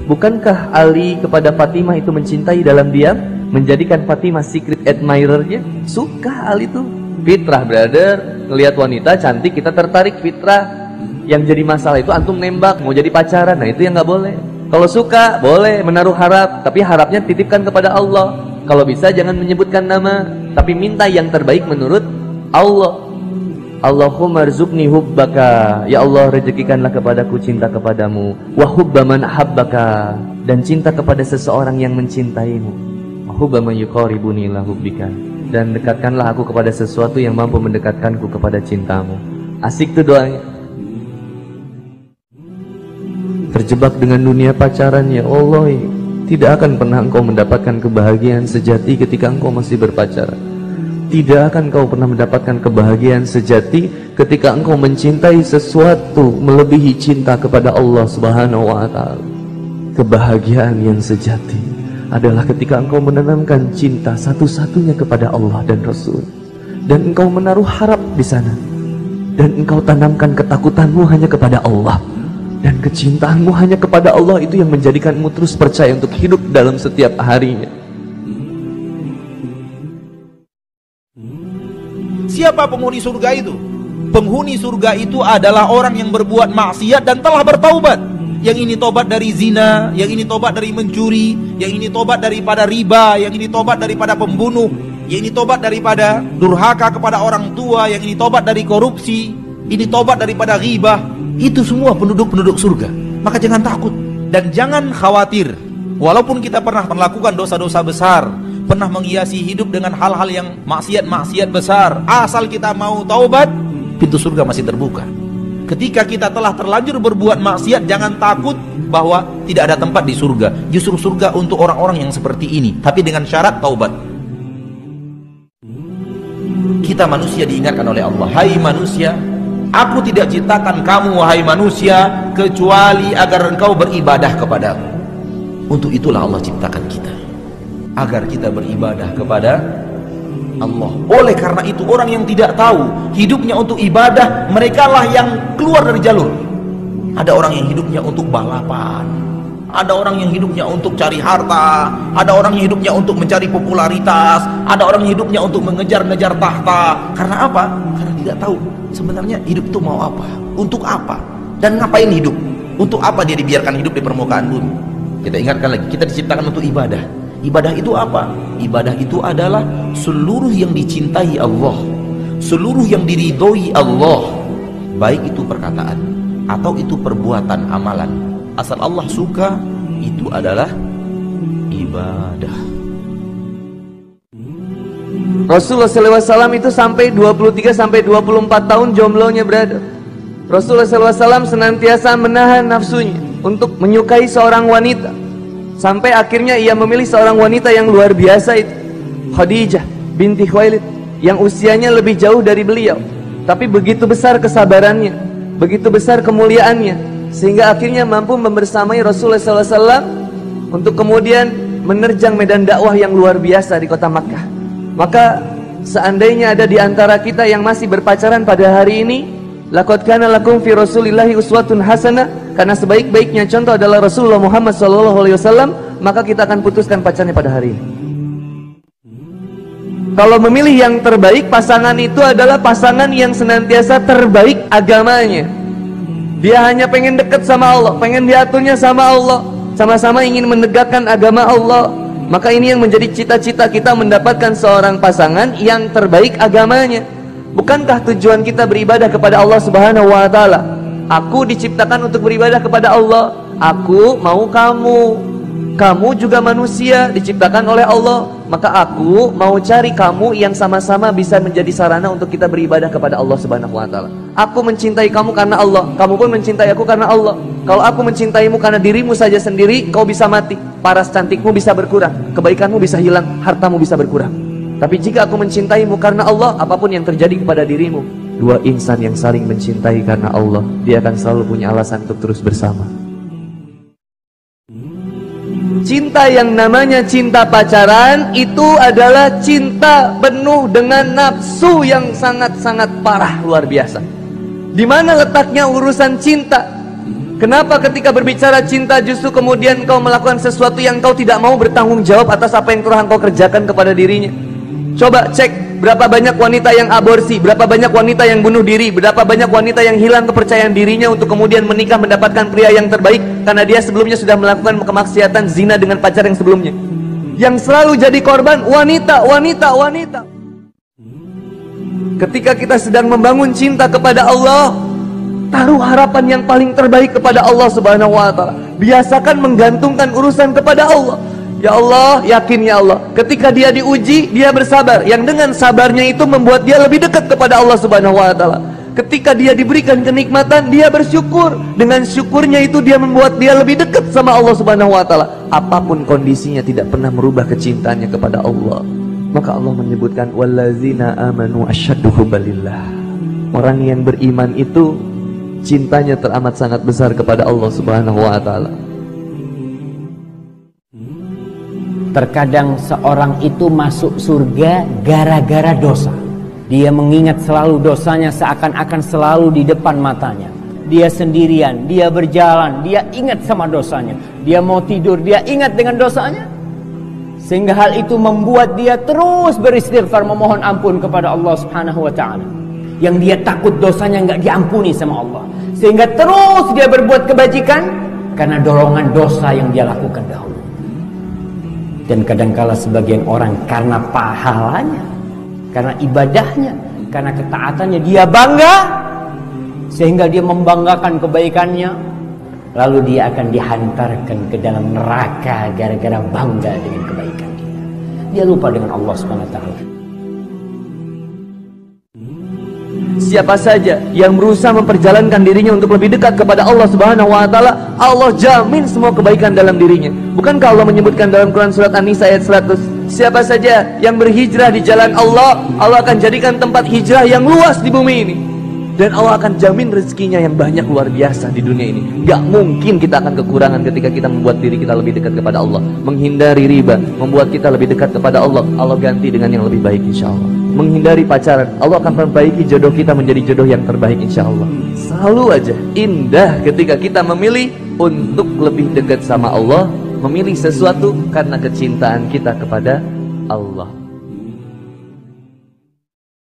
Bukankah Ali kepada Fatimah itu mencintai dalam diam, menjadikan Fatimah secret admirer-nya? Suka Ali tuh. Fitrah, brother. Ngelihat wanita cantik kita tertarik, fitrah. Yang jadi masalah itu antum nembak, mau jadi pacaran. Nah itu yang nggak boleh. Kalau suka boleh menaruh harap, tapi harapnya titipkan kepada Allah. Kalau bisa jangan menyebutkan nama, tapi minta yang terbaik menurut Allah. Allahumma rzuqni hubbaka, ya Allah rezekikanlah kepadaku cinta kepadamu, wa hubba man habbaka, dan cinta kepada seseorang yang mencintaimu, wa hubba man yuqaribuni ila hubbika, dan dekatkanlah aku kepada sesuatu yang mampu mendekatkanku kepada cintamu. Asik tuh doanya. Terjebak dengan dunia pacaran, ya Allah, tidak akan pernah engkau mendapatkan kebahagiaan sejati ketika engkau masih berpacaran. Tidak akan kau pernah mendapatkan kebahagiaan sejati ketika engkau mencintai sesuatu melebihi cinta kepada Allah Subhanahu wa Ta'ala. Kebahagiaan yang sejati adalah ketika engkau menanamkan cinta satu-satunya kepada Allah dan Rasul, dan engkau menaruh harap di sana, dan engkau tanamkan ketakutanmu hanya kepada Allah, dan kecintaanmu hanya kepada Allah. Itu yang menjadikanmu terus percaya untuk hidup dalam setiap harinya. Siapa penghuni surga itu? Penghuni surga itu adalah orang yang berbuat maksiat dan telah bertaubat. Yang ini tobat dari zina, yang ini tobat dari mencuri, yang ini tobat daripada riba, yang ini tobat daripada pembunuh, yang ini tobat daripada durhaka kepada orang tua, yang ini tobat dari korupsi, ini tobat daripada ghibah. Itu semua penduduk-penduduk surga. Maka jangan takut dan jangan khawatir. Walaupun kita pernah melakukan dosa-dosa besar, pernah menghiasi hidup dengan hal-hal yang maksiat-maksiat besar, asal kita mau taubat, pintu surga masih terbuka. Ketika kita telah terlanjur berbuat maksiat, jangan takut bahwa tidak ada tempat di surga. Justru surga untuk orang-orang yang seperti ini, tapi dengan syarat taubat. Kita manusia diingatkan oleh Allah, hai manusia, aku tidak ciptakan kamu wahai manusia kecuali agar engkau beribadah kepadaku. Untuk itulah Allah ciptakan kita, agar kita beribadah kepada Allah. Oleh karena itu orang yang tidak tahu hidupnya untuk ibadah, mereka lah yang keluar dari jalur. Ada orang yang hidupnya untuk balapan, ada orang yang hidupnya untuk cari harta, ada orang yang hidupnya untuk mencari popularitas, ada orang yang hidupnya untuk mengejar-ngejar tahta. Karena apa? Karena tidak tahu sebenarnya hidup itu mau apa, untuk apa, dan ngapain hidup. Untuk apa dia dibiarkan hidup di permukaan bumi. Kita ingatkan lagi, kita diciptakan untuk ibadah. Ibadah itu apa? Ibadah itu adalah seluruh yang dicintai Allah, seluruh yang diridhoi Allah, baik itu perkataan atau itu perbuatan amalan. Asal Allah suka, itu adalah ibadah. Rasulullah SAW itu sampai 23-24 tahun jomblonya, brother. Rasulullah SAW senantiasa menahan nafsunya untuk menyukai seorang wanita, sampai akhirnya ia memilih seorang wanita yang luar biasa itu, Khadijah binti Khuwailid, yang usianya lebih jauh dari beliau, tapi begitu besar kesabarannya, begitu besar kemuliaannya, sehingga akhirnya mampu membersamai Rasulullah SAW untuk kemudian menerjang medan dakwah yang luar biasa di kota Makkah. Maka seandainya ada di antara kita yang masih berpacaran pada hari ini, laqad kana lakum fi Rasulillahi uswatun hasanah, karena sebaik-baiknya contoh adalah Rasulullah Muhammad SAW, maka kita akan putuskan pacarnya pada hari ini. Kalau memilih yang terbaik, pasangan itu adalah pasangan yang senantiasa terbaik agamanya. Dia hanya pengen dekat sama Allah, pengen diaturnya sama Allah, sama-sama ingin menegakkan agama Allah. Maka ini yang menjadi cita-cita kita, mendapatkan seorang pasangan yang terbaik agamanya. Bukankah tujuan kita beribadah kepada Allah Subhanahu wa Ta'ala? Aku diciptakan untuk beribadah kepada Allah. Aku mau kamu. Kamu juga manusia diciptakan oleh Allah. Maka aku mau cari kamu yang sama-sama bisa menjadi sarana untuk kita beribadah kepada Allah Subhanahu wa Ta'ala. Aku mencintai kamu karena Allah, kamu pun mencintai aku karena Allah. Kalau aku mencintaimu karena dirimu saja sendiri, kau bisa mati, paras cantikmu bisa berkurang, kebaikanmu bisa hilang, hartamu bisa berkurang. Tapi jika aku mencintaimu karena Allah, apapun yang terjadi kepada dirimu, dua insan yang saling mencintai karena Allah, dia akan selalu punya alasan untuk terus bersama. Cinta yang namanya cinta pacaran itu adalah cinta penuh dengan nafsu yang sangat-sangat parah, luar biasa. Di mana letaknya urusan cinta? Kenapa ketika berbicara cinta justru kemudian kau melakukan sesuatu yang kau tidak mau bertanggung jawab atas apa yang telah kau kerjakan kepada dirinya? Coba cek berapa banyak wanita yang aborsi, berapa banyak wanita yang bunuh diri, berapa banyak wanita yang hilang kepercayaan dirinya untuk kemudian menikah mendapatkan pria yang terbaik karena dia sebelumnya sudah melakukan kemaksiatan zina dengan pacar yang sebelumnya. Yang selalu jadi korban wanita. Ketika kita sedang membangun cinta kepada Allah, taruh harapan yang paling terbaik kepada Allah Subhanahu wa Ta'ala. Biasakan menggantungkan urusan kepada Allah. Ya Allah, yakin ya Allah. Ketika dia diuji, dia bersabar. Yang dengan sabarnya itu membuat dia lebih dekat kepada Allah Subhanahu wa Ta'ala. Ketika dia diberikan kenikmatan, dia bersyukur. Dengan syukurnya itu dia membuat dia lebih dekat sama Allah Subhanahu wa Ta'ala. Apapun kondisinya tidak pernah merubah kecintaannya kepada Allah. Maka Allah menyebutkan wallazina amanu asyaddu hubbalillah. Orang yang beriman itu cintanya teramat sangat besar kepada Allah Subhanahu wa Ta'ala. Terkadang seorang itu masuk surga gara-gara dosa. Dia mengingat selalu dosanya seakan-akan selalu di depan matanya. Dia sendirian, dia berjalan, dia ingat sama dosanya. Dia mau tidur, dia ingat dengan dosanya. Sehingga hal itu membuat dia terus beristighfar, memohon ampun kepada Allah Subhanahu wa Ta'ala. Yang dia takut dosanya enggak diampuni sama Allah. Sehingga terus dia berbuat kebajikan karena dorongan dosa yang dia lakukan dahulu. Dan kadangkala sebagian orang karena pahalanya, karena ibadahnya, karena ketaatannya dia bangga, sehingga dia membanggakan kebaikannya, lalu dia akan dihantarkan ke dalam neraka gara-gara bangga dengan kebaikan dia. Dia lupa dengan Allah Subhanahu wa Ta'ala. Siapa saja yang berusaha memperjalankan dirinya untuk lebih dekat kepada Allah Subhanahu wa Ta'ala, Allah jamin semua kebaikan dalam dirinya. Bukankah Allah menyebutkan dalam Quran surat An-Nisa ayat 100, siapa saja yang berhijrah di jalan Allah, Allah akan jadikan tempat hijrah yang luas di bumi ini. Dan Allah akan jamin rezekinya yang banyak luar biasa di dunia ini. Gak mungkin kita akan kekurangan ketika kita membuat diri kita lebih dekat kepada Allah. Menghindari riba membuat kita lebih dekat kepada Allah. Allah ganti dengan yang lebih baik insya Allah. Menghindari pacaran, Allah akan perbaiki jodoh kita menjadi jodoh yang terbaik insya Allah. Selalu aja indah ketika kita memilih untuk lebih dekat sama Allah, memilih sesuatu karena kecintaan kita kepada Allah.